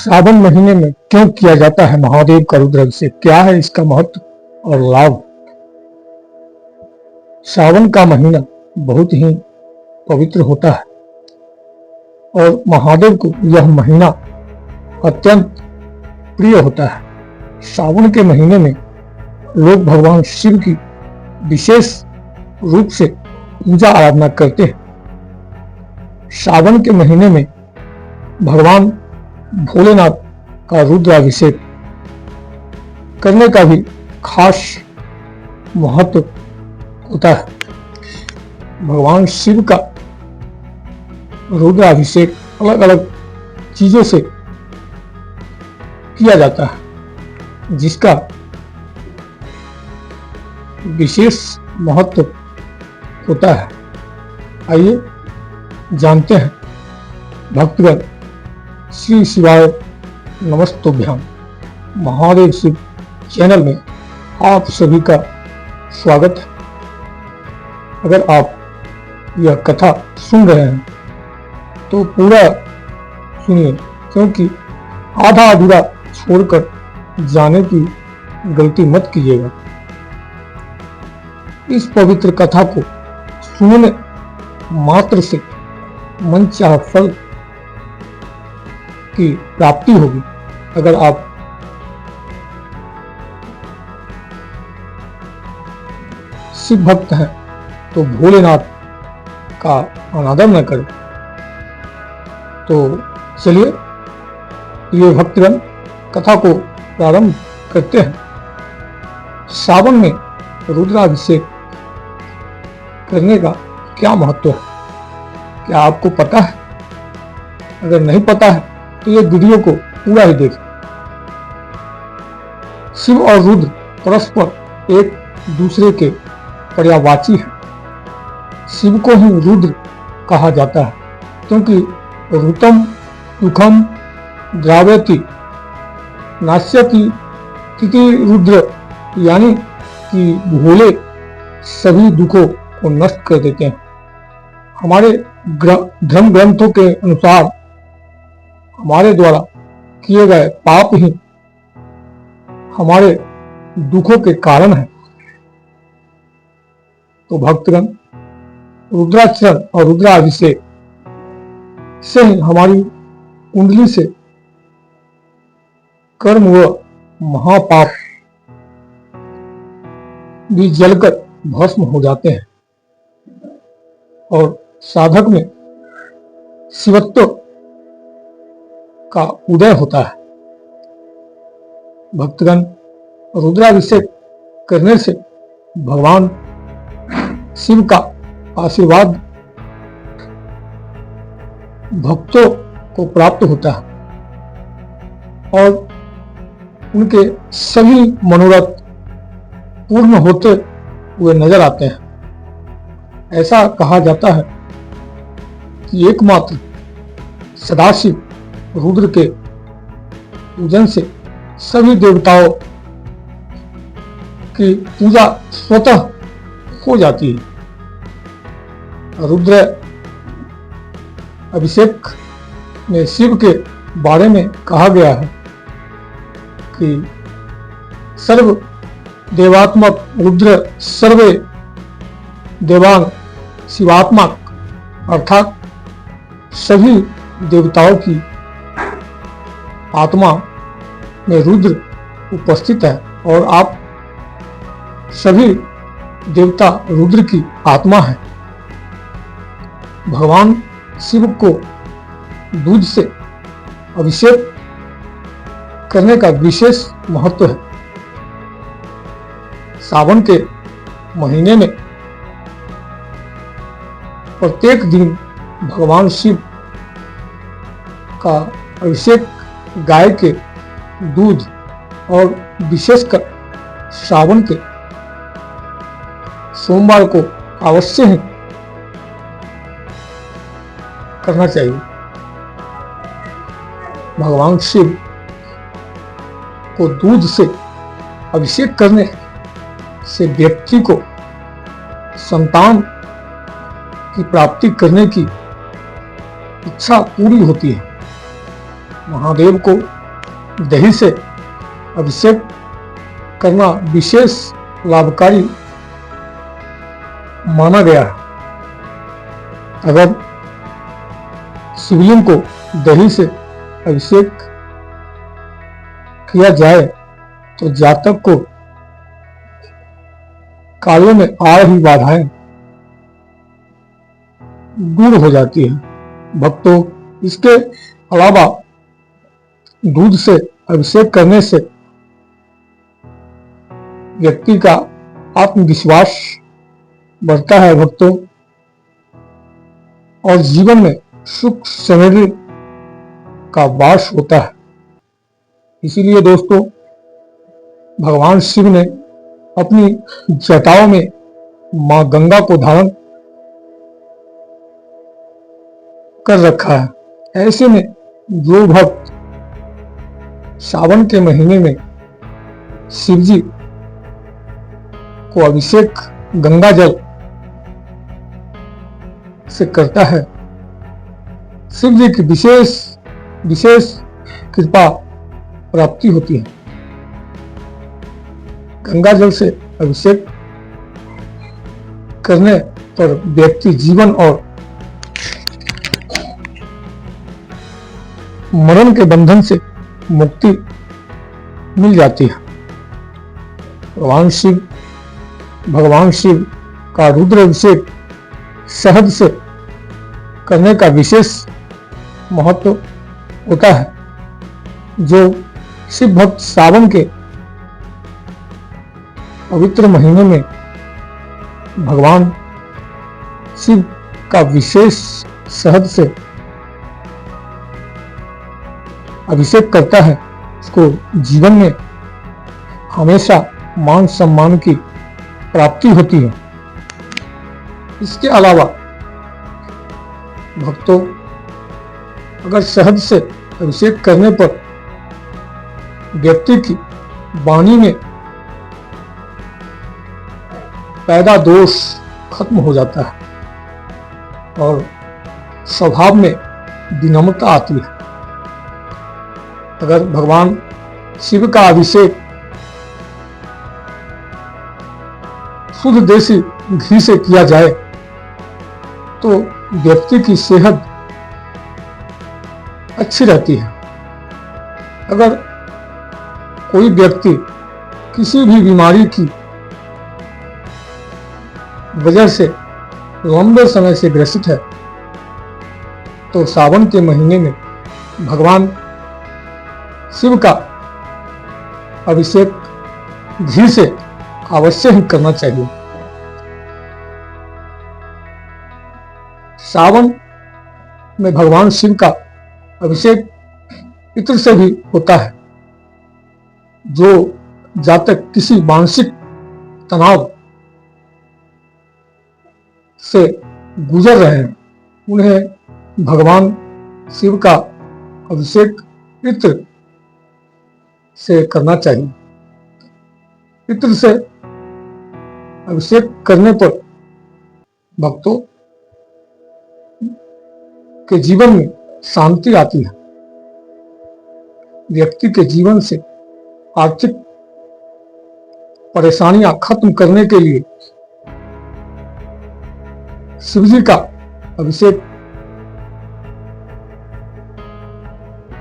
सावन महीने में क्यों किया जाता है महादेव का रुद्राभिषेक? क्या है इसका महत्व और लाभ? सावन का महीना बहुत ही पवित्र होता है और महादेव को यह महीना अत्यंत प्रिय होता है। सावन के महीने में लोग भगवान शिव की विशेष रूप से पूजा आराधना करते हैं। सावन के महीने में भगवान भोलेनाथ का रुद्राभिषेक करने का भी खास महत्व होता है। भगवान शिव का रुद्राभिषेक अलग अलग चीजों से किया जाता है, जिसका विशेष महत्व होता है। आइए जानते हैं। भक्तगण, श्री शिवाय नमस्तुभ्याम। महादेव शिव चैनल में आप सभी का स्वागत है। अगर आप यह कथा सुन रहे हैं तो पूरा सुनिए, क्योंकि आधा अधूरा छोड़कर जाने की गलती मत कीजिएगा। इस पवित्र कथा को सुनने मात्र से मनचाहा फल की प्राप्ति होगी। अगर आप शिव भक्त हैं तो भोलेनाथ का अनादर न करें। तो चलिए ये भक्तगण कथा को प्रारंभ करते हैं। सावन में रुद्राभिषेक करने का क्या महत्व है, क्या आपको पता है? अगर नहीं पता है तो ये वीडियो को पूरा ही देखें। शिव और रुद्र परस्पर एक दूसरे के पर्यायवाची हैं। शिव को ही रुद्र कहा जाता है, क्योंकि ऋतम दुखम द्रावयति नाश्यति तिथि रुद्र, यानी कि भोले सभी दुखों को नष्ट कर देते हैं। हमारे धर्म ग्रंथों के अनुसार हमारे द्वारा किए गए पाप ही हमारे दुखों के कारण है। तो भक्तगण, रुद्राचरण और रुद्राभिषेक से ही हमारी कुंडली से कर्म व महापाप भी जलकर भस्म हो जाते हैं और साधक में शिवत्व का उदय होता है। भक्तगण, रुद्राभिषेक करने से भगवान शिव का आशीर्वाद भक्तों को प्राप्त होता है और उनके सभी मनोरथ पूर्ण होते हुए नजर आते हैं। ऐसा कहा जाता है कि एकमात्र सदाशिव रुद्र के पूजन से सभी देवताओं की पूजा स्वतः हो जाती है। रुद्र अभिषेक में शिव के बारे में कहा गया है कि सर्व देवात्मक रुद्र सर्वे देवान शिवात्मक, अर्थात सभी देवताओं की आत्मा में रुद्र उपस्थित है और आप सभी देवता रुद्र की आत्मा है। भगवान शिव को दूध से अभिषेक करने का विशेष महत्व है। सावन के महीने में प्रत्येक दिन भगवान शिव का अभिषेक गाय के दूध और विशेषकर सावन के सोमवार को अवश्य ही करना चाहिए। भगवान शिव को दूध से अभिषेक करने से व्यक्ति को संतान की प्राप्ति करने की इच्छा पूरी होती है। महादेव को दही से अभिषेक करना विशेष लाभकारी माना गया है। अगर शिवलिंग को दही से अभिषेक किया जाए तो जातक को कार्यों में आ रही बाधाएं दूर हो जाती है। भक्तों, इसके अलावा दूध से अभिषेक करने से व्यक्ति का आत्मविश्वास बढ़ता है भक्तों, और जीवन में सुख समृद्धि का वास होता है। इसीलिए दोस्तों, भगवान शिव ने अपनी जटाओं में मां गंगा को धारण कर रखा है। ऐसे में जो भक्त सावन के महीने में शिव जी को अभिषेक गंगा जल से करता है, शिव जी की विशेष कृपा प्राप्ति होती है। गंगा जल से अभिषेक करने पर व्यक्ति जीवन और मरण के बंधन से मुक्ति मिल जाती है। भगवान शिव का रुद्र अभिषेक शहद से करने का विशेष महत्व होता है। जो शिव भक्त सावन के पवित्र महीने में भगवान शिव का विशेष शहद से अभिषेक करता है, उसको जीवन में हमेशा मान सम्मान की प्राप्ति होती है। इसके अलावा भक्तों, अगर शहद से अभिषेक करने पर व्यक्ति की वाणी में पैदा दोष खत्म हो जाता है और स्वभाव में विनम्रता आती है। अगर भगवान शिव का अभिषेक शुद्ध देसी घी से किया जाए तो व्यक्ति की सेहत अच्छी रहती है। अगर कोई व्यक्ति किसी भी बीमारी की वजह से लंबे समय से ग्रसित है तो सावन के महीने में भगवान शिव का अभिषेक घी से अवश्य ही करना चाहिए। सावन में भगवान शिव का अभिषेक इत्र से भी होता है। जो जातक किसी मानसिक तनाव से गुजर रहे हैं उन्हें भगवान शिव का अभिषेक इत्र से करना चाहिए। इत्र से अभिषेक करने पर भक्तों के जीवन में शांति आती है। व्यक्ति के जीवन से आर्थिक परेशानियां खत्म करने के लिए शिव जी का अभिषेक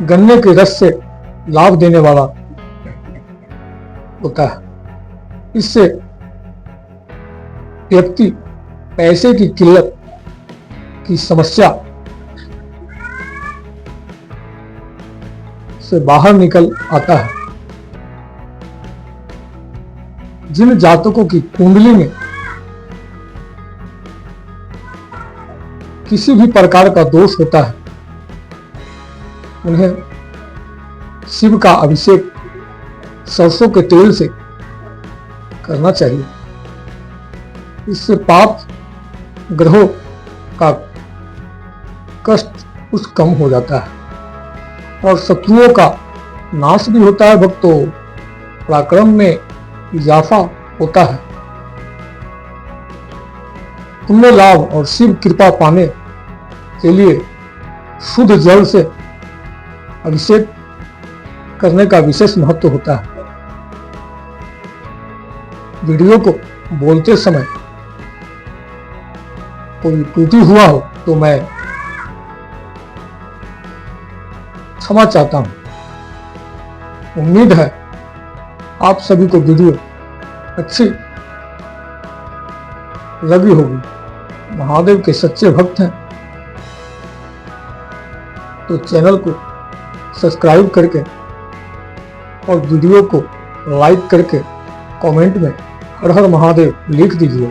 गन्ने के रस से लाभ देने वाला होता है। इससे व्यक्ति पैसे की किल्लत की समस्या से बाहर निकल आता है। जिन जातकों की कुंडली में किसी भी प्रकार का दोष होता है उन्हें शिव का अभिषेक सरसों के तेल से करना चाहिए। इससे पाप ग्रहों का कष्ट कुछ कम हो जाता है और शत्रुओं का नाश भी होता है। भक्तों, पराक्रम में इजाफा होता है। पुण्य लाभ और शिव कृपा पाने के लिए शुद्ध जल से अभिषेक करने का विशेष महत्व होता है। वीडियो को बोलते समय कोई त्रुटि हुआ हो तो मैं क्षमा चाहता हूं। उम्मीद है आप सभी को वीडियो अच्छी लगी होगी। महादेव के सच्चे भक्त हैं तो चैनल को सब्सक्राइब करके और वीडियो को लाइक करके कमेंट में हर हर महादेव लिख दीजिए।